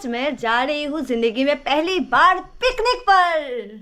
आज मैं जा रही हूँ जिंदगी में पहली बार पिकनिक पर।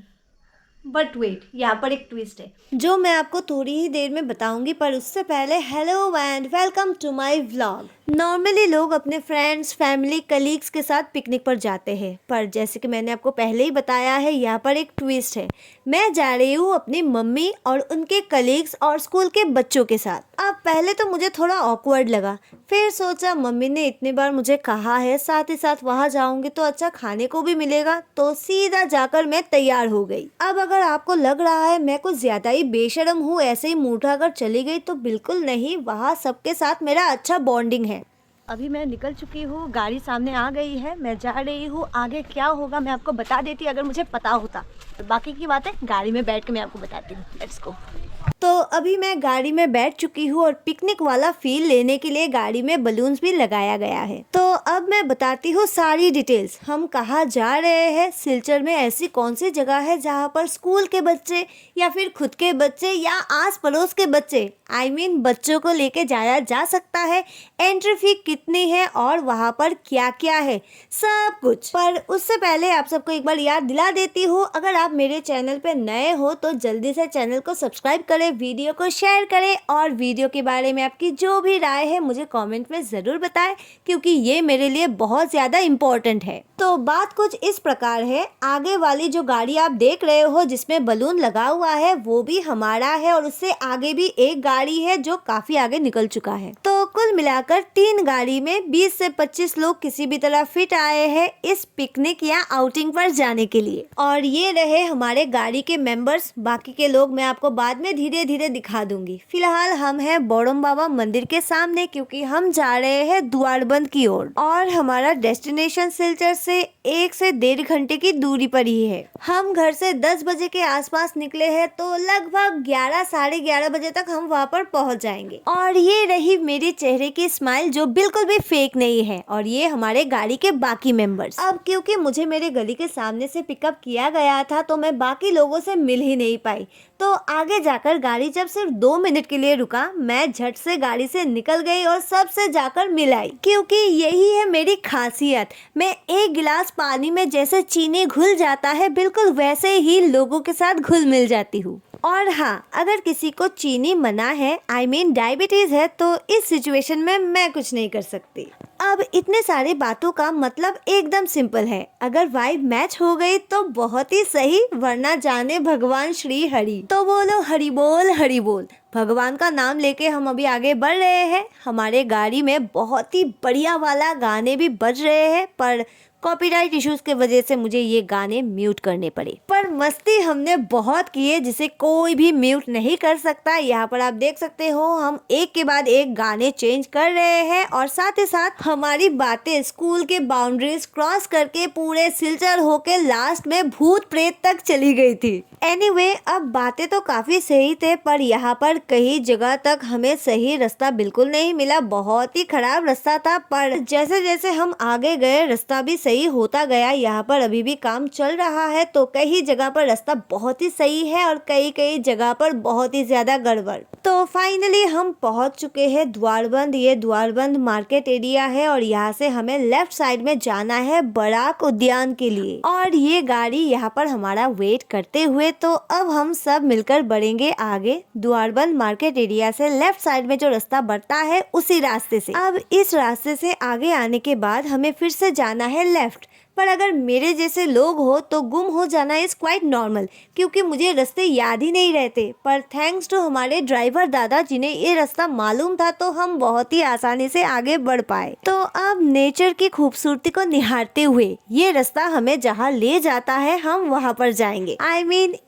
बट वेट, यहाँ पर एक ट्विस्ट है जो मैं आपको थोड़ी ही देर में बताऊंगी, पर उससे पहले hello and welcome to my vlog. Normally लोग अपने फ्रेंड्स, फैमिली, कलीग्स के साथ पिकनिक पर जाते हैं, पर जैसे कि मैंने आपको पहले ही बताया है, यहाँ पर एक ट्विस्ट है। मैं जा रही हूँ अपनी मम्मी और उनके कलीग्स और स्कूल के बच्चों के साथ। अब पहले तो मुझे थोड़ा ऑकवर्ड लगा, फिर सोचा मम्मी ने इतनी बार मुझे कहा है, साथ ही साथ वहाँ जाऊंगी तो अच्छा खाने को भी मिलेगा, तो सीधा जाकर मैं तैयार हो गई। अब अगर आपको लग रहा है मैं कुछ ज्यादा ही बेशर्म हूँ, ऐसे ही मुंह उठाकर चली गई, तो बिल्कुल नहीं, वहाँ सबके साथ मेरा अच्छा बॉन्डिंग है। अभी मैं निकल चुकी हूँ, गाड़ी सामने आ गई है, मैं जा रही हूँ। आगे क्या होगा मैं आपको बता देती अगर मुझे पता होता, बाकी की बातें गाड़ी में बैठ के मैं आपको बताती हूँ। Let's go. तो अभी मैं गाड़ी में बैठ चुकी हूँ और पिकनिक वाला फील लेने के लिए गाड़ी में बलून्स भी लगाया गया है। तो अब मैं बताती हूँ सारी डिटेल्स। हम कहाँ जा रहे हैं, सिलचर में ऐसी कौन सी जगह है जहाँ पर स्कूल के बच्चे या फिर खुद के बच्चे या आस पड़ोस के बच्चे, बच्चों को लेके जाया जा सकता है, एंट्री फी कितनी है और वहाँ पर क्या क्या है, सब कुछ। पर उससे पहले आप सबको एक बार याद दिला देती हूँ, अगर आप मेरे चैनल पे नए हो तो जल्दी से चैनल को सब्सक्राइब करें, वीडियो को शेयर करें और वीडियो के बारे में आपकी जो भी राय है मुझे कमेंट में ज़रूर बताएं, क्योंकि ये मेरे लिए बहुत ज़्यादा इम्पोर्टेंट है। तो बात कुछ इस प्रकार है, आगे वाली जो गाड़ी आप देख रहे हो जिसमें बलून लगा हुआ है वो भी हमारा है, और उससे आगे भी एक गाड़ी है जो काफी आगे निकल चुका है। तो कुल मिलाकर 3 गाड़ी में 20 से 25 लोग किसी भी तरह फिट आए हैं इस पिकनिक या आउटिंग पर जाने के लिए। और ये रहे हमारे गाड़ी के मेंबर्स, बाकी के लोग मैं आपको बाद में धीरे धीरे दिखा दूंगी। फिलहाल हम हैं बोड़म बाबा मंदिर के सामने, क्योंकि हम जा रहे हैं द्वारबंद की ओर, और हमारा डेस्टिनेशन सिलचर से 1 से 1.5 घंटे की दूरी पर ही है। हम घर से 10 बजे के आसपास निकले हैं, तो लगभग 11 साढ़े 11 बजे तक हम वहाँ पर पहुँच जाएंगे। और ये रही मेरे चेहरे की स्माइल जो बिल्कुल भी फेक नहीं है, और ये हमारे गाड़ी के बाकी मेंबर्स। अब क्योंकि मुझे मेरे गली के सामने से पिकअप किया गया था तो मैं बाकी लोगों से मिल ही नहीं पाई, तो आगे जाकर गाड़ी जब सिर्फ 2 मिनट के लिए रुका, मैं झट से गाड़ी से निकल गई और सबसे जाकर मिल आई, क्योंकि यही है मेरी खासियत। मैं एक गिलास पानी में जैसे चीनी घुल जाता है, बिल्कुल वैसे ही लोगों के साथ घुल मिल जाती हूँ। और हाँ, अगर किसी को चीनी मना है, डायबिटीज है, तो इस सिचुएशन में मैं कुछ नहीं कर सकती। अब इतने सारे बातों का मतलब एकदम सिंपल है, अगर वाइब मैच हो गई तो बहुत ही सही, वरना जाने भगवान श्री हरि। तो बोलो हरि बोल, हरि बोल। भगवान का नाम लेके हम अभी आगे बढ़ रहे हैं। हमारे गाड़ी में बहुत ही बढ़िया वाला गाने भी बज रहे हैं, पर कॉपीराइट इश्यूज के वजह से मुझे ये गाने म्यूट करने पड़े। पर मस्ती हमने बहुत की है, जिसे कोई भी म्यूट नहीं कर सकता। यहाँ पर आप देख सकते हो हम एक के बाद एक गाने चेंज कर रहे हैं, और साथ ही साथ हमारी बातें स्कूल के बाउंड्रीज क्रॉस करके पूरे सिलचर होके लास्ट में भूत प्रेत तक चली गई थी। एनीवे, अब बातें तो काफी सही थे, पर यहाँ पर कई जगह तक हमें सही रास्ता बिल्कुल नहीं मिला, बहुत ही खराब रास्ता था। पर जैसे जैसे हम आगे गए रास्ता भी सही होता गया। यहाँ पर अभी भी काम चल रहा है, तो कई जगह पर रास्ता बहुत ही सही है और कई जगह पर बहुत ही ज्यादा गड़बड़। तो फाइनली हम पहुँच चुके हैं द्वारबंद। ये द्वारबंद मार्केट एरिया है, और यहाँ से हमें लेफ्ट साइड में जाना है बराक उद्यान के लिए। और ये गाड़ी यहाँ पर हमारा वेट करते हुए, तो अब हम सब मिलकर बढ़ेंगे आगे। द्वारबंद मार्केट एरिया से लेफ्ट साइड में जो रास्ता बढ़ता है उसी रास्ते से। अब इस रास्ते से आगे आने के बाद हमें फिर से जाना है लेफ्ट। पर अगर मेरे जैसे लोग हो तो गुम हो जाना इज क्वाइट नॉर्मल, क्योंकि मुझे रास्ते याद ही नहीं रहते। पर थैंक्स टू हमारे ड्राइवर दादा, जिन्हें ये रास्ता मालूम था, तो हम बहुत ही आसानी से आगे बढ़ पाए। तो अब नेचर की खूबसूरती को निहारते हुए ये रास्ता हमें जहाँ ले जाता है हम वहाँ पर जाएंगे।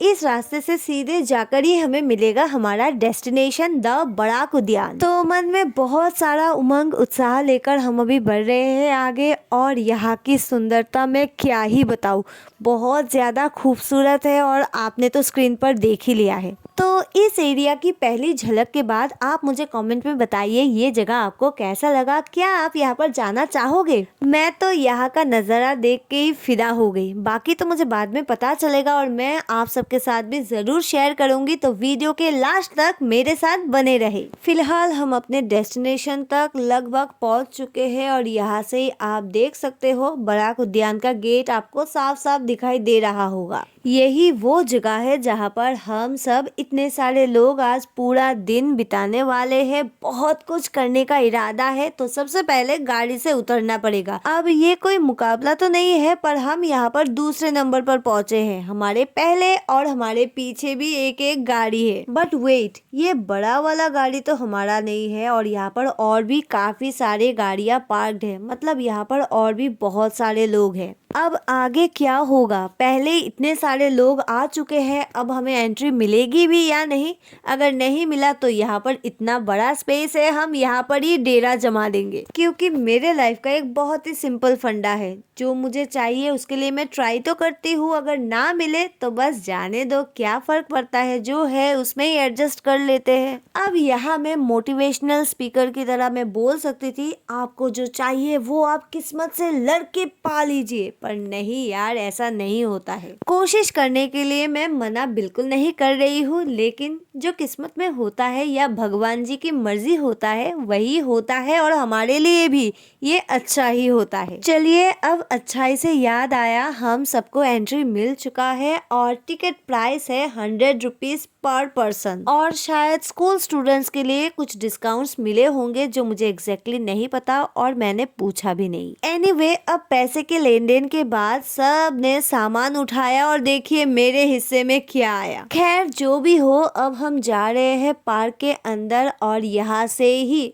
इस रास्ते से सीधे जाकर ही हमें मिलेगा हमारा डेस्टिनेशन द बराक उद्यान। तो मन में बहुत सारा उमंग उत्साह लेकर हम अभी बढ़ रहे हैं आगे, और यहाँ की सुंदरता मैं क्या ही बताऊँ, बहुत ज़्यादा खूबसूरत है, और आपने तो स्क्रीन पर देख ही लिया है। तो इस एरिया की पहली झलक के बाद आप मुझे कमेंट में बताइए ये जगह आपको कैसा लगा, क्या आप यहाँ पर जाना चाहोगे। मैं तो यहाँ का नज़ारा देख के ही फिदा हो गई, बाकी तो मुझे बाद में पता चलेगा और मैं आप सबके साथ भी ज़रूर शेयर करूँगी, तो वीडियो के लास्ट तक मेरे साथ बने रहे। फिलहाल हम अपने डेस्टिनेशन तक लगभग पहुँच चुके हैं और यहाँ से आप देख सकते हो बराक उद्यान का गेट आपको साफ साफ दिखाई दे रहा होगा। यही वो जगह है जहाँ पर हम सब इतने सारे लोग आज पूरा दिन बिताने वाले हैं। बहुत कुछ करने का इरादा है, तो सबसे पहले गाड़ी से उतरना पड़ेगा। अब ये कोई मुकाबला तो नहीं है, पर हम यहाँ पर दूसरे नंबर पर पहुँचे हैं। हमारे पहले और हमारे पीछे भी एक एक गाड़ी है। बट वेट, ये बड़ा वाला गाड़ी तो हमारा नहीं है और यहाँ पर और भी काफी सारे गाड़ियाँ पार्क्ड है, मतलब यहाँ पर और भी बहुत सारे लोग हैं। अब आगे क्या होगा, पहले इतने सारे लोग आ चुके हैं, अब हमें एंट्री मिलेगी भी या नहीं। अगर नहीं मिला तो यहाँ पर इतना बड़ा स्पेस है, हम यहाँ पर ही डेरा जमा देंगे, क्योंकि मेरे लाइफ का एक बहुत ही सिंपल फंडा है। जो मुझे चाहिए उसके लिए मैं ट्राई तो करती हूँ, अगर ना मिले तो बस जाने दो, क्या फर्क पड़ता है, जो है उसमें ही एडजस्ट कर लेते हैं। अब यहाँ मैं मोटिवेशनल स्पीकर की तरह मैं बोल सकती थी, आपको जो चाहिए वो आप किस्मत से लड़के पा लीजिए, पर नहीं यार, ऐसा नहीं होता है। कोशिश करने के लिए मैं मना बिल्कुल नहीं कर रही हूँ, लेकिन जो किस्मत में होता है या भगवान जी की मर्जी होता है वही होता है, और हमारे लिए भी ये अच्छा ही होता है। चलिए, अब अच्छाई से याद आया, हम सबको एंट्री मिल चुका है और टिकट प्राइस है 100 रुपीज पर पर्सन, और शायद स्कूल स्टूडेंट्स के लिए कुछ डिस्काउंट्स मिले होंगे जो मुझे एग्जैक्टली नहीं पता और मैंने पूछा भी नहीं। एनीवे, अब पैसे के लेन देन के बाद सब ने सामान उठाया और देखिए मेरे हिस्से में क्या आया। खैर जो भी हो, अब हम जा रहे हैं पार्क के अंदर और यहाँ से ही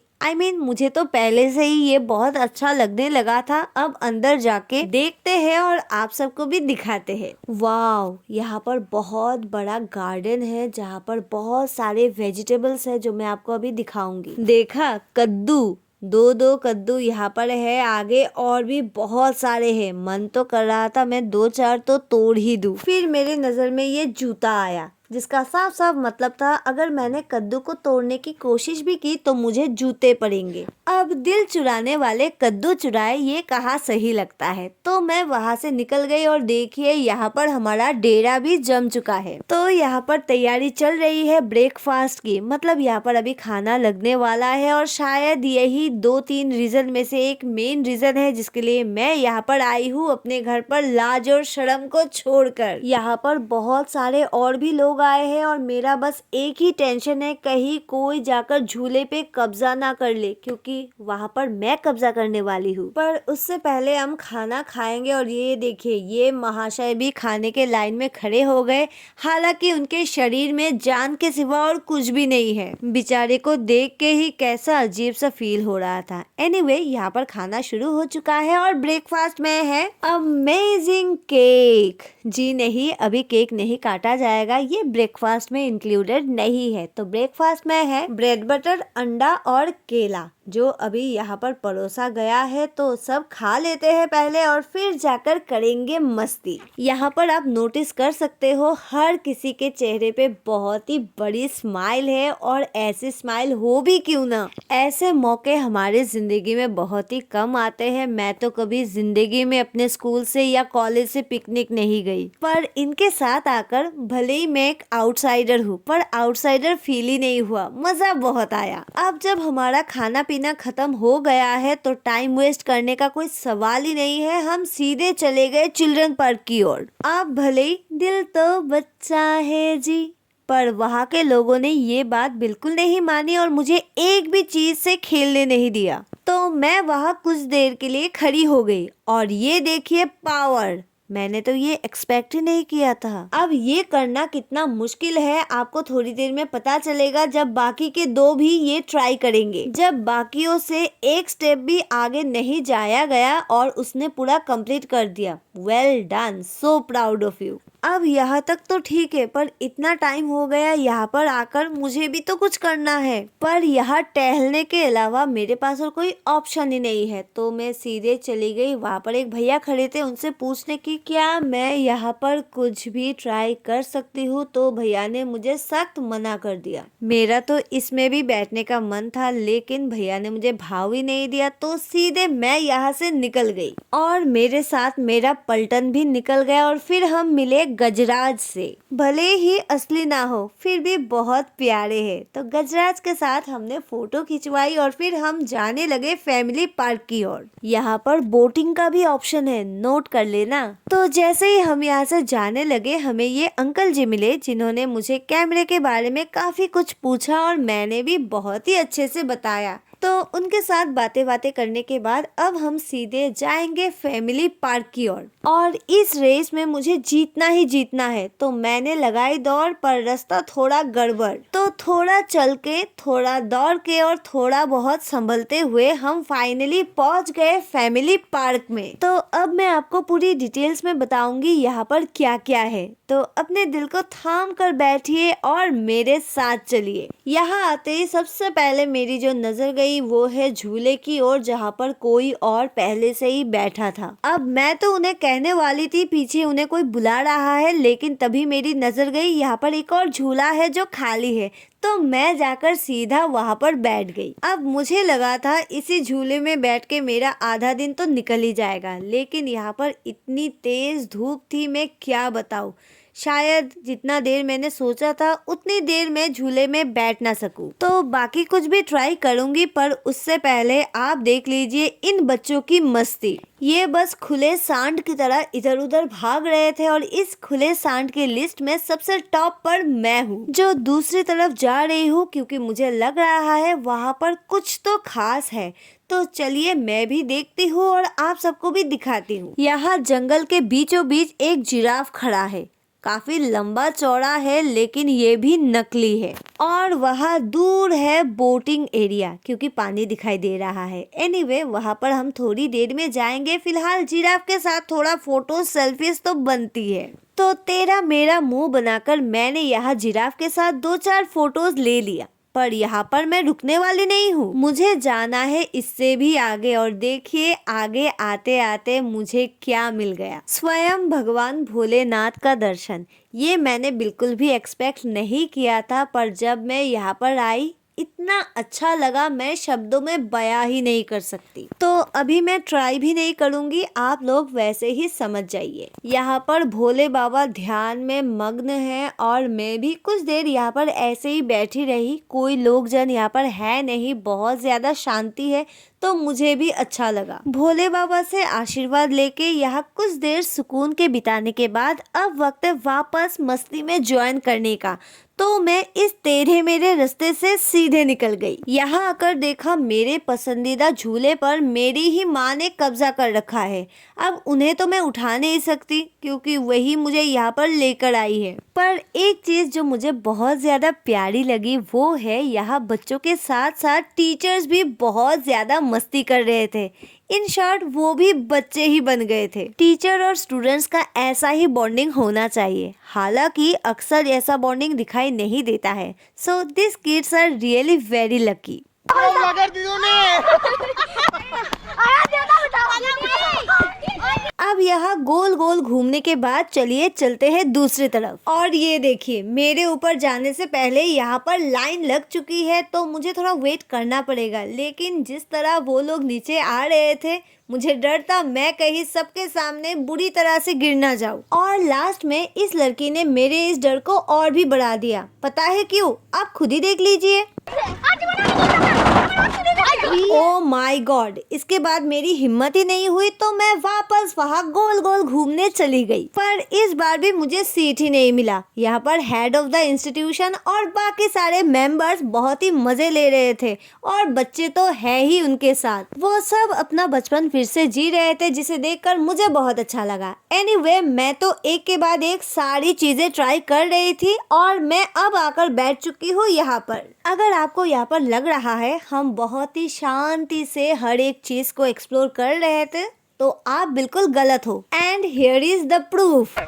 मुझे तो पहले से ही ये बहुत अच्छा लगने लगा था। अब अंदर जाके देखते हैं और आप सबको भी दिखाते हैं। वाव, यहाँ पर बहुत बड़ा गार्डन है जहाँ पर बहुत सारे वेजिटेबल्स है जो मैं आपको अभी दिखाऊंगी। देखा, कद्दू, दो कद्दू यहाँ पर है, आगे और भी बहुत सारे हैं। मन तो कर रहा था मैं 2-4 तो तोड़ ही दूं। फिर मेरे नजर में ये जूता आया, जिसका साफ साफ मतलब था अगर मैंने कद्दू को तोड़ने की कोशिश भी की तो मुझे जूते पड़ेंगे। अब दिल चुराने वाले कद्दू चुराए, ये कहा सही लगता है। तो मैं वहाँ से निकल गई और देखिए यहाँ पर हमारा डेरा भी जम चुका है। तो यहाँ पर तैयारी चल रही है ब्रेकफास्ट की, मतलब यहाँ पर अभी खाना लगने वाला है, और शायद यही 2-3 रीजन में से एक मेन रीजन है जिसके लिए मैं यहाँ पर आई हूँ अपने घर पर लाज और शर्म को छोड़कर। यहाँ पर बहुत सारे और भी लोग आए हैं और मेरा बस एक ही टेंशन है, कहीं कोई जाकर झूले पे कब्जा ना कर ले, क्योंकि वहाँ पर मैं कब्जा करने वाली हूँ। पर उससे पहले हम खाना खाएंगे और ये देखिए ये महाशय भी खाने के लाइन में खड़े हो गए, हालांकि उनके शरीर में जान के सिवा और कुछ भी नहीं है। बेचारे को देख के ही कैसा अजीब सा फील हो रहा था। एनीवे, यहाँ पर खाना शुरू हो चुका है और ब्रेकफास्ट में है अमेजिंग केक। जी नहीं, अभी केक नहीं काटा जाएगा, ये ब्रेकफास्ट में इंक्लूडेड नहीं है। तो ब्रेकफास्ट में है ब्रेड बटर, अंडा और केला, जो अभी यहाँ पर परोसा गया है। तो सब खा लेते हैं पहले और फिर जाकर करेंगे मस्ती। यहाँ पर आप नोटिस कर सकते हो हर किसी के चेहरे पे बहुत ही बड़ी स्माइल है, और ऐसी स्माइल हो भी क्यों ना। ऐसे मौके हमारे जिंदगी में बहुत ही कम आते हैं। मैं तो कभी जिंदगी में अपने स्कूल से या कॉलेज से पिकनिक नहीं गई, पर इनके साथ आकर भले ही मैं एक आउटसाइडर हूँ, पर आउटसाइडर फील ही नहीं हुआ, मजा बहुत आया। अब जब हमारा खाना पीना खत्म हो गया है तो टाइम वेस्ट करने का कोई सवाल ही नहीं है, हम सीधे चले गए चिल्ड्रन पार्क की ओर। आप भले ही दिल तो बच्चा है जी, पर वहाँ के लोगों ने ये बात बिल्कुल नहीं मानी और मुझे एक भी चीज से खेलने नहीं दिया। तो मैं वहाँ कुछ देर के लिए खड़ी हो गई और ये देखिए पावर, मैंने तो ये एक्सपेक्ट ही नहीं किया था। अब ये करना कितना मुश्किल है आपको थोड़ी देर में पता चलेगा, जब बाकी के 2 भी ये ट्राई करेंगे। जब बाकियों से एक स्टेप भी आगे नहीं जाया गया और उसने पूरा कंप्लीट कर दिया। Well done, so proud of you. अब यहाँ तक तो ठीक है, पर इतना टाइम हो गया यहाँ पर आकर, मुझे भी तो कुछ करना है। पर यहाँ टहलने के अलावा मेरे पास और कोई ऑप्शन ही नहीं है, तो मैं सीधे चली गई। वहाँ पर एक भैया खड़े थे, उनसे पूछने की क्या मैं यहाँ पर कुछ भी ट्राई कर सकती हूँ, तो भैया ने मुझे सख्त मना कर दिया। मेरा तो इसमें भी बैठने का मन था, लेकिन भैया ने मुझे भाव ही नहीं दिया, तो सीधे मैं यहाँ से निकल गई और मेरे साथ मेरा पलटन भी निकल गया। और फिर हम मिले गजराज से। भले ही असली ना हो, फिर भी बहुत प्यारे हैं। तो गजराज के साथ हमने फोटो खिंचवाई और फिर हम जाने लगे फैमिली पार्क की ओर। यहाँ पर बोटिंग का भी ऑप्शन है, नोट कर लेना। तो जैसे ही हम यहाँ से जाने लगे, हमें ये अंकल जी मिले, जिन्होंने मुझे कैमरे के बारे में काफी कुछ पूछा और मैंने भी बहुत ही अच्छे से बताया। तो उनके साथ बातें करने के बाद अब हम सीधे जाएंगे फैमिली पार्क की ओर। और इस रेस में मुझे जीतना ही जीतना है, तो मैंने लगाई दौड़, पर रास्ता थोड़ा गड़बड़। तो थोड़ा चल के, थोड़ा दौड़ के और थोड़ा बहुत संभलते हुए हम फाइनली पहुंच गए फैमिली पार्क में। तो अब मैं आपको पूरी डिटेल्स में बताऊंगी यहाँ पर क्या क्या है। तो अपने दिल को थाम कर बैठिए और मेरे साथ चलिए। यहाँ आते ही सबसे पहले मेरी जो नजर गई वो है झूले की ओर, जहाँ पर कोई और पहले से ही बैठा था। अब मैं तो उन्हें कहने वाली थी पीछे उन्हें कोई बुला रहा है, लेकिन तभी मेरी नजर गई यहाँ पर एक और झूला है जो खाली है, तो मैं जाकर सीधा वहाँ पर बैठ गई। अब मुझे लगा था इसी झूले में बैठ के मेरा आधा दिन तो निकल ही जाएगा, लेकिन यहाँ पर इतनी तेज धूप थी, मैं क्या बताऊँ। शायद जितना देर मैंने सोचा था उतनी देर में झूले में बैठ ना सकूं। तो बाकी कुछ भी ट्राई करूंगी, पर उससे पहले आप देख लीजिए इन बच्चों की मस्ती। ये बस खुले सांड की तरह इधर उधर भाग रहे थे और इस खुले सांड की लिस्ट में सबसे टॉप पर मैं हूँ, जो दूसरी तरफ जा रही हूँ, क्योंकि मुझे लग रहा है वहाँ पर कुछ तो खास है। तो चलिए मैं भी देखती हूँ और आप सबको भी दिखाती हूँ। यहाँ जंगल के बीचों बीच एक जिराफ खड़ा है, काफी लंबा चौड़ा है, लेकिन ये भी नकली है। और वहाँ दूर है बोटिंग एरिया, क्योंकि पानी दिखाई दे रहा है। एनीवे, वहाँ पर हम थोड़ी देर में जाएंगे। फिलहाल जिराफ के साथ थोड़ा फोटो सेल्फीज तो बनती है। तो तेरा मेरा मुंह बनाकर मैंने यहाँ जिराफ के साथ 2-4 फोटोज ले लिया, पर यहाँ पर मैं रुकने वाली नहीं हूँ। मुझे जाना है इससे भी आगे, और देखिए आगे आते आते मुझे क्या मिल गया। स्वयं भगवान भोलेनाथ का दर्शन। ये मैंने बिल्कुल भी एक्सपेक्ट नहीं किया था, पर जब मैं यहाँ पर आई इतना अच्छा लगा, मैं शब्दों में बयां ही नहीं कर सकती। तो अभी मैं ट्राई भी नहीं करूंगी, आप लोग वैसे ही समझ जाइए। यहाँ पर भोले बाबा ध्यान में मग्न हैं और मैं भी कुछ देर यहाँ पर ऐसे ही बैठी रही। कोई लोग जन यहाँ पर है नहीं, बहुत ज्यादा शांति है, तो मुझे भी अच्छा लगा। भोले बाबा से आशीर्वाद लेके यहाँ कुछ देर सुकून के बिताने के बाद अब वक्त है वापस मस्ती में ज्वाइन करने का। तो मैं इस टेढ़े मेरे रास्ते से सीधे निकल गई। यहाँ आकर देखा मेरे पसंदीदा झूले पर मेरी ही माँ ने कब्जा कर रखा है। अब उन्हें तो मैं उठा नहीं सकती, क्योंकि वही मुझे यहाँ पर लेकर आई है। पर एक चीज जो मुझे बहुत ज्यादा प्यारी लगी वो है यहाँ बच्चों के साथ साथ टीचर्स भी बहुत ज्यादा मस्ती कर रहे थे। इन शॉर्ट वो भी बच्चे ही बन गए थे। टीचर और स्टूडेंट्स का ऐसा ही बॉन्डिंग होना चाहिए, हालांकि अक्सर ऐसा बॉन्डिंग दिखाई नहीं देता है। So this kids are really very lucky. अब यहाँ गोल गोल घूमने के बाद चलिए चलते हैं दूसरी तरफ। और ये देखिए मेरे ऊपर जाने से पहले यहाँ पर लाइन लग चुकी है, तो मुझे थोड़ा वेट करना पड़ेगा। लेकिन जिस तरह वो लोग नीचे आ रहे थे, मुझे डर था मैं कहीं सबके सामने बुरी तरह से गिर ना जाऊं। और लास्ट में इस लड़की ने मेरे इस डर को और भी बढ़ा दिया। पता है क्यों? आप खुद ही देख लीजिए। ओ माय गॉड, इसके बाद मेरी हिम्मत ही नहीं हुई, तो मैं वापस वहाँ गोल गोल घूमने चली गई। पर इस बार भी मुझे सीट ही नहीं मिला। यहाँ पर हेड ऑफ द इंस्टीट्यूशन और बाकी सारे मेंबर्स बहुत ही मजे ले रहे थे, और बच्चे तो है ही उनके साथ। वो सब अपना बचपन फिर से जी रहे थे, जिसे देखकर मुझे बहुत अच्छा लगा। एनीवे, मैं तो एक के बाद एक सारी चीजें ट्राई कर रही थी और मैं अब आकर बैठ चुकी हूँ यहाँ पर। अगर आपको यहाँ पर लग रहा है हम बहुत ही शांति से हर एक चीज को एक्सप्लोर कर रहे थे, तो आप बिल्कुल गलत हो। And here is the proof.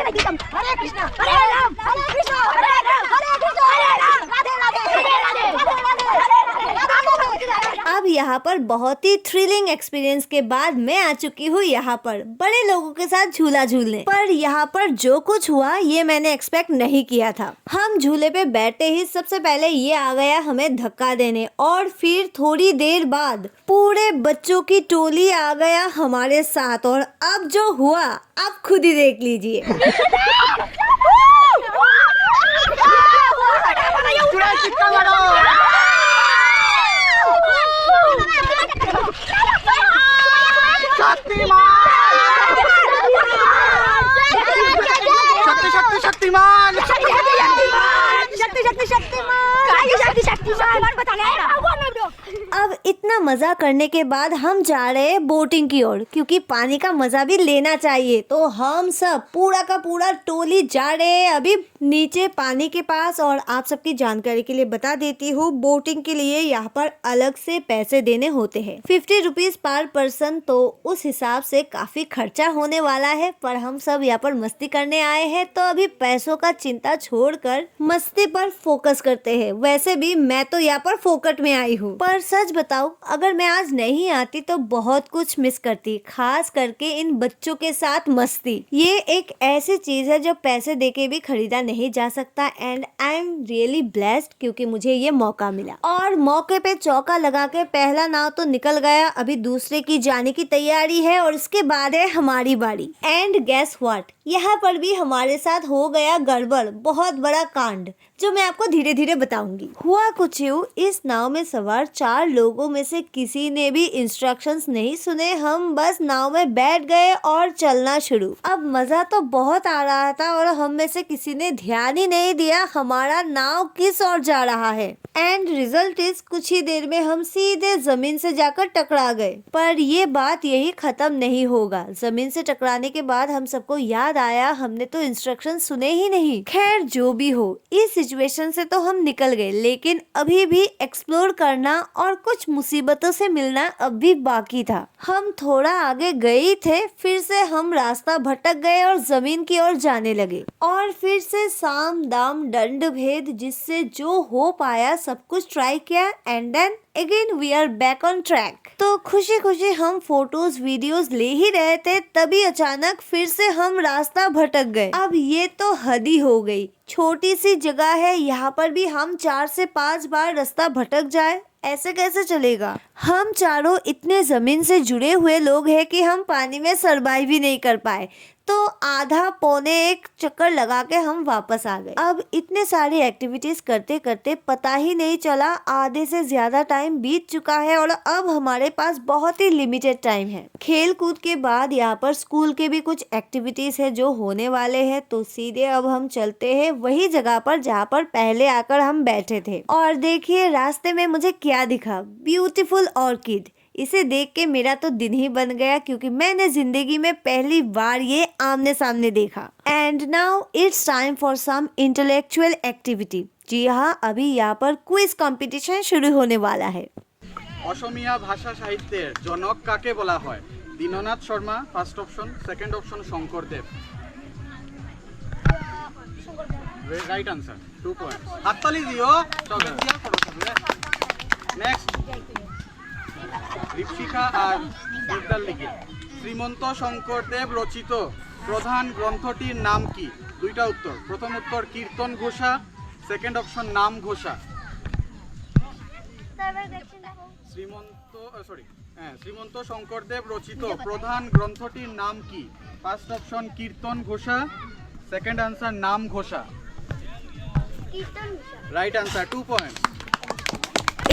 Hare Krishna Hare Ram Krishna Hare Ram Hare Ram Radhe Radhe Hare अब यहाँ पर बहुत ही थ्रिलिंग एक्सपीरियंस के बाद मैं आ चुकी हूँ यहाँ पर बड़े लोगों के साथ झूला झूलने। पर यहाँ पर जो कुछ हुआ ये मैंने एक्सपेक्ट नहीं किया था। हम झूले पे बैठे ही सबसे पहले ये आ गया हमें धक्का देने, और फिर थोड़ी देर बाद पूरे बच्चों की टोली आ गया हमारे साथ। और अब जो हुआ आप खुद ही देख लीजिए। अब इतना मजा करने के बाद हम जा रहे हैं बोटिंग की ओर, क्योंकि पानी का मजा भी लेना चाहिए। तो हम सब पूरा का पूरा टोली जा रहे हैं अभी नीचे पानी के पास। और आप सबकी जानकारी के लिए बता देती हूँ, बोटिंग के लिए यहाँ पर अलग से पैसे देने होते हैं, 50 रुपीज पर पर्सन। तो उस हिसाब से काफी खर्चा होने वाला है। पर हम सब यहाँ पर मस्ती करने आए हैं, तो अभी पैसों का चिंता छोड़कर मस्ती पर फोकस करते हैं। वैसे भी मैं तो यहाँ पर फोकट में आई हूँ, पर सच बताओ अगर मैं आज नहीं आती तो बहुत कुछ मिस करती, खास करके इन बच्चों के साथ मस्ती। ये एक ऐसी चीज है जो पैसे देके भी खरीदा नहीं जा सकता। And I am really blessed क्योंकि मुझे ये मौका मिला। और मौके पे चौका लगा के पहला नाव तो निकल गया, अभी दूसरे की जाने की तैयारी है और इसके बाद है हमारी बारी। एंड गेस व्हाट, यहाँ पर भी हमारे साथ हो गया गड़बड़, बहुत बड़ा कांड जो मैं आपको धीरे धीरे बताऊंगी। हुआ कुछ यूं, इस नाव में सवार 4 लोगों में से किसी ने भी इंस्ट्रक्शंस नहीं सुने। हम बस नाव में बैठ गए और चलना शुरू। अब मजा तो बहुत आ रहा था और हम में से किसी ने ध्यान ही नहीं दिया हमारा नाव किस ओर जा रहा है। एंड रिजल्ट इज कुछ ही देर में हम सीधे जमीन से जाकर टकरा गए। पर ये बात यही खत्म नहीं होगा। जमीन से टकराने के बाद हम सबको याद आया हमने तो इंस्ट्रक्शन सुने ही नहीं। खैर जो भी हो, इस सिचुएशन से तो हम निकल गए, लेकिन अभी भी एक्सप्लोर करना और कुछ मुसीबतों से मिलना अब भी बाकी था। हम थोड़ा आगे गए थे, फिर से हम रास्ता भटक गए और जमीन की ओर जाने लगे। और फिर से साम दाम दंड भेद, जिससे जो हो पाया सब कुछ ट्राई किया। And then again we are back on track. तो खुशी खुशी हम फोटोज वीडियोस ले ही रहे थे, तभी अचानक फिर से हम रास्ता भटक गए। अब ये तो हद ही हो गई। छोटी सी जगह है, यहाँ पर भी हम 4 से 5 बार रास्ता भटक जाए, ऐसे कैसे चलेगा। हम चारों इतने जमीन से जुड़े हुए लोग हैं कि हम पानी में सरवाइव भी नहीं कर पाए। तो आधा पौने 1 चक्कर लगा के हम वापस आ गए। अब इतने सारी एक्टिविटीज करते करते पता ही नहीं चला, आधे से ज्यादा टाइम बीत चुका है और अब हमारे पास बहुत ही लिमिटेड टाइम है। खेल कूद के बाद यहाँ पर स्कूल के भी कुछ एक्टिविटीज है जो होने वाले हैं। तो सीधे अब हम चलते हैं वही जगह पर जहाँ पर पहले आकर हम बैठे थे। और देखिए रास्ते में मुझे क्या दिखा, ब्यूटीफुल ऑर्किड। इसे देख के मेरा तो दिन ही बन गया, क्योंकि मैंने जिंदगी में पहली बार ये आमने सामने देखा। And now it's time for some intellectual activity. जी हाँ, अभी यहाँ पर क्विज कंपटीशन शुरू होने वाला है। অসমীয়া ভাষা সাহিত্যের জনক কাকে বলা হয়? Dinanath Sharma first option, second option Sankardev. Right answer, 2 points. হাততালি দিও, সবাই চিয়ার করো সবাই। নেক্সট দীপশিখা আর বিদ্যার লিখে শ্রীমন্ত শঙ্করদেব রচিত প্রধান গ্রন্থটির নাম কি? 2টা উত্তর। প্রথম উত্তর কীর্তন ঘোষা, সেকেন্ড অপশন নাম ঘোষা। শ্রীমন্ত শঙ্করদেব রচিত প্রধান গ্রন্থটির নাম কি? ফার্স্ট অপশন কীর্তন ঘোষা, সেকেন্ড আনসার নাম ঘোষা। Right answer, 2 points.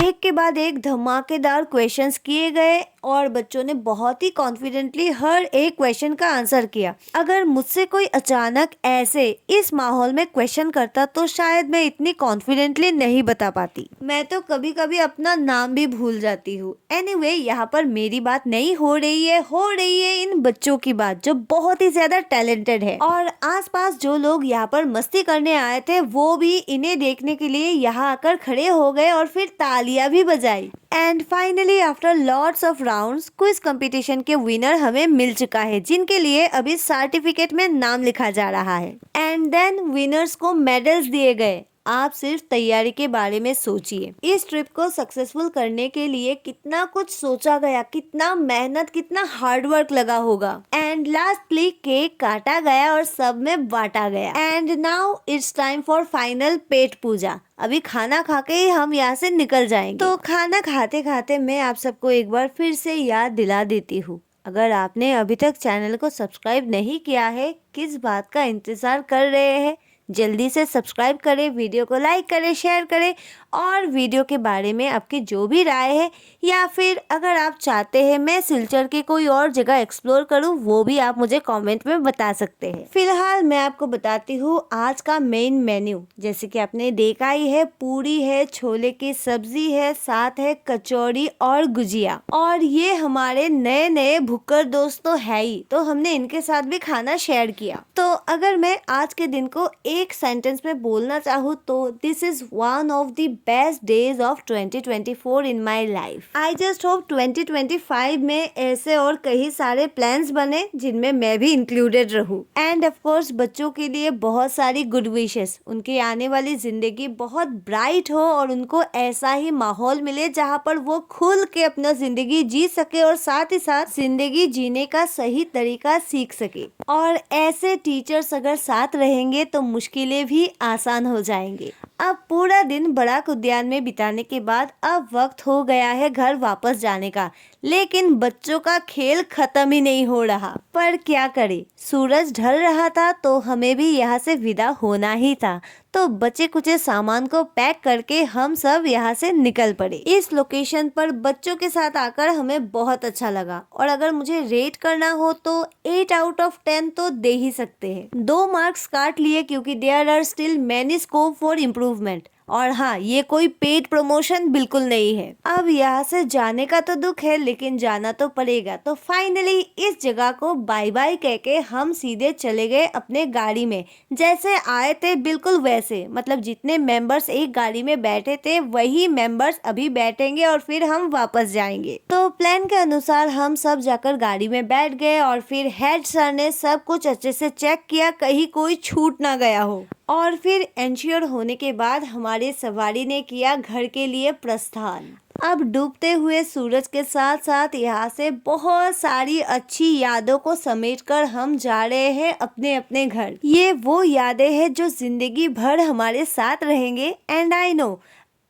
एक के बाद एक धमाकेदार क्वेश्चंस किए गए और बच्चों ने बहुत ही कॉन्फिडेंटली हर एक क्वेश्चन का आंसर किया। अगर मुझसे कोई अचानक ऐसे इस माहौल में क्वेश्चन करता तो शायद मैं इतनी कॉन्फिडेंटली नहीं बता पाती। मैं तो कभी कभी अपना नाम भी भूल जाती हूँ। एनीवे, यहाँ पर मेरी बात नहीं हो रही है इन बच्चों की बात जो बहुत ही ज्यादा टैलेंटेड है। और आसपास जो लोग यहाँ पर मस्ती करने आए थे वो भी इन्हें देखने के लिए यहाँ आकर खड़े हो गए और फिर तालियां तालियां भी बजाई। And finally after lots of rounds quiz competition के विनर हमें मिल चुका है, जिनके लिए अभी सर्टिफिकेट में नाम लिखा जा रहा है। एंड देन विनर्स को मेडल्स दिए गए। आप सिर्फ तैयारी के बारे में सोचिए, इस ट्रिप को सक्सेसफुल करने के लिए कितना कुछ सोचा गया, कितना मेहनत, कितना हार्ड वर्क लगा होगा। एंड लास्टली केक काटा गया और सब में बांटा गया। And now it's time for final pet puja. अभी खाना खा के ही हम यहाँ से निकल जाएंगे। तो खाना खाते खाते मैं आप सबको एक बार फिर से याद दिला देती हूँ, अगर आपने अभी तक चैनल को सब्सक्राइब नहीं किया है, किस बात का इंतजार कर रहे हैं? जल्दी से सब्सक्राइब करें, वीडियो को लाइक करें, शेयर करें और वीडियो के बारे में आपकी जो भी राय है, या फिर अगर आप चाहते हैं मैं सिलचर की कोई और जगह एक्सप्लोर करूं, वो भी आप मुझे कमेंट में बता सकते हैं। फिलहाल मैं आपको बताती हूँ आज का मेन मेन्यू। जैसे कि आपने देखा ही है, पूरी है, छोले की सब्जी है, साथ है कचौड़ी और गुजिया। और ये हमारे नए नए भुक्कर दोस्त तो है ही, तो हमने इनके साथ भी खाना शेयर किया। तो अगर मैं आज के दिन को एक सेंटेंस में बोलना चाहूँ तो this is one of the best days of 2024 in my life. I just hope 2025 में ऐसे और कई सारे प्लान्स बने जिनमें मैं भी इंक्लूडेड रहूँ। एंड ऑफ कोर्स बच्चों के लिए बहुत सारी गुड विशेस, उनकी आने वाली जिंदगी बहुत ब्राइट हो और उनको ऐसा ही माहौल मिले जहाँ पर वो खुल के अपना जिंदगी जी सके और साथ ही साथ जिंदगी जीने का सही तरीका सीख सके। और ऐसे टीचर्स अगर साथ रहेंगे तो मुश्किलें भी आसान हो जाएंगे। अब पूरा दिन बड़ाक उद्यान में बिताने के बाद अब वक्त हो गया है घर वापस जाने का, लेकिन बच्चों का खेल खत्म ही नहीं हो रहा। पर क्या करे, सूरज ढल रहा था तो हमें भी यहाँ से विदा होना ही था। तो बचे कुचे सामान को पैक करके हम सब यहाँ से निकल पड़े। इस लोकेशन पर बच्चों के साथ आकर हमें बहुत अच्छा लगा और अगर मुझे रेट करना हो तो 8 आउट ऑफ 10 तो दे ही सकते हैं। 2 मार्क्स काट लिए क्योंकि there are still many scope for improvement. और हाँ, ये कोई पेड प्रमोशन बिल्कुल नहीं है। अब यहाँ से जाने का तो दुख है, लेकिन जाना तो पड़ेगा। तो फाइनली इस जगह को बाय बाय कह के हम सीधे चले गए अपने गाड़ी में। जैसे आए थे बिल्कुल वैसे, मतलब जितने मेंबर्स एक गाड़ी में बैठे थे वही मेंबर्स अभी बैठेंगे और फिर हम वापस जाएंगे। तो प्लान के अनुसार हम सब जाकर गाड़ी में बैठ गए और फिर हेड सर ने सब कुछ अच्छे से चेक किया, कहीं कोई छूट ना गया हो। और फिर इंश्योर होने के बाद हमारे सवारी ने किया घर के लिए प्रस्थान। अब डूबते हुए सूरज के साथ साथ यहाँ से बहुत सारी अच्छी यादों को समेटकर हम जा रहे हैं अपने अपने घर। ये वो यादें हैं जो जिंदगी भर हमारे साथ रहेंगे। एंड आई नो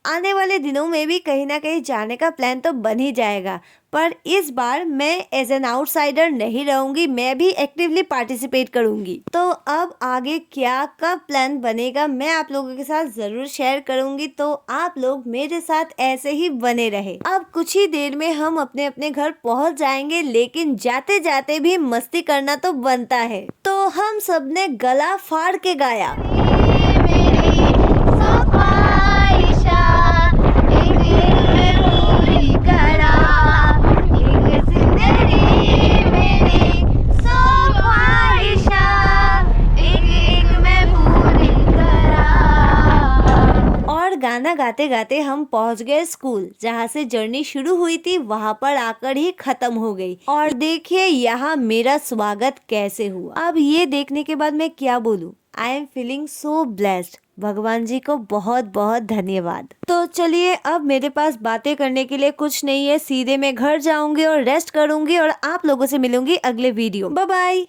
आने वाले दिनों में भी कहीं ना कहीं जाने का प्लान तो बन ही जाएगा, पर इस बार मैं एज एन आउटसाइडर नहीं रहूंगी, मैं भी एक्टिवली पार्टिसिपेट करूंगी। तो अब आगे क्या कब प्लान बनेगा मैं आप लोगों के साथ जरूर शेयर करूंगी, तो आप लोग मेरे साथ ऐसे ही बने रहे। अब कुछ ही देर में हम अपने अपने घर पहुंच जाएंगे, लेकिन जाते जाते भी मस्ती करना तो बनता है। तो हम सब ने गला फाड़ के गाया, गाना गाते गाते हम पहुंच गए स्कूल, जहां से जर्नी शुरू हुई थी वहां पर आकर ही खत्म हो गई। और देखिए यहाँ मेरा स्वागत कैसे हुआ। अब ये देखने के बाद मैं क्या बोलूं, I am feeling so blessed. भगवान जी को बहुत बहुत धन्यवाद। तो चलिए अब मेरे पास बातें करने के लिए कुछ नहीं है, सीधे मैं घर जाऊंगी और रेस्ट करूंगी और आप लोगों से मिलूंगी अगले वीडियो। Bye bye.